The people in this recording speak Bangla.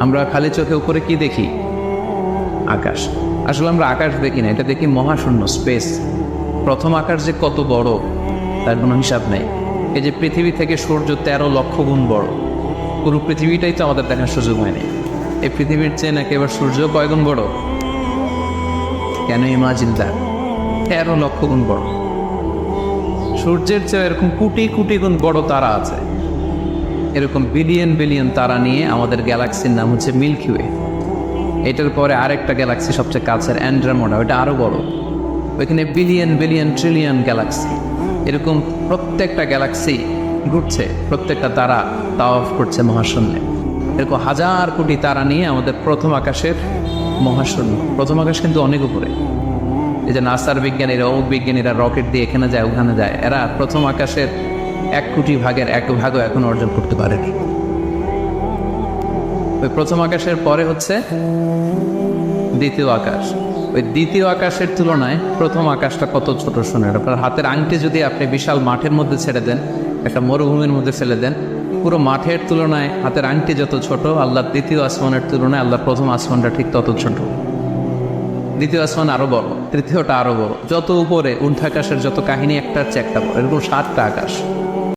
আমরা খালি চোখে উপরে কি দেখি? আকাশ। আসলে আমরা আকাশ দেখি না, এটা দেখি মহাশূন্য, স্পেস। প্রথম আকাশ যে কত বড় তার কোনো হিসাব নেই। এই যে পৃথিবী থেকে সূর্য 13 লক্ষ গুণ বড়, পুরো পৃথিবীটাই তো আমাদের দেখার সুযোগ হয়নি। এই পৃথিবীর চেয়ে নাকি এবার সূর্য কয় গুণ বড়? কেন ইমাজিন দ্যাট? 13 লক্ষ গুণ বড়। সূর্যের চেয়ে এরকম কোটি কোটি গুণ বড় তারা আছে। এরকম বিলিয়ন বিলিয়ন তারা নিয়ে আমাদের গ্যালাক্সির নাম হচ্ছে মিল্কি ওয়ে। এটার পরে আরেকটা গ্যালাক্সি সবচেয়ে কাছের অ্যান্ড্রোমেডা, ওইটা আরও বড়। ওইখানে বিলিয়ন বিলিয়ন ট্রিলিয়ন গ্যালাক্সি। এরকম প্রত্যেকটা গ্যালাক্সি ঘুরছে, প্রত্যেকটা তারা তাওয়াফ করছে মহাশূন্যে। এরকম হাজার কোটি তারা নিয়ে আমাদের প্রথম আকাশের মহাশূন্য। প্রথম আকাশ কিন্তু অনেক উপরে। এই যে নাসার বিজ্ঞানীরা, অমুক বিজ্ঞানীরা রকেট দিয়ে এখানে যায় ওখানে যায়, এরা প্রথম আকাশের 1 কোটি ভাগের 1 ভাগও এখন অর্জন করতে পারেনি। ওই প্রথম আকাশের পরে হচ্ছে দ্বিতীয় আকাশ। ওই দ্বিতীয় আকাশের তুলনায় প্রথম আকাশটা কত ছোট শোনেন। আপনার হাতের আংটি যদি আপনি বিশাল মাঠের মধ্যে ছেড়ে দেন, একটা মরুভূমির মধ্যে ফেলে দেন, পুরো মাঠের তুলনায় হাতের আংটি যত ছোট, আল্লাহর দ্বিতীয় আসমানের তুলনায় আল্লাহর প্রথম আসমানটা ঠিক তত ছোট। দ্বিতীয় আসমান আরো বড়, তৃতীয়টা আরো বড়। যত উপরে ঊর্ধ্বাকাশের যত কাহিনী একটার চেয়ে একটা বড়, এরকম 7টা আকাশ।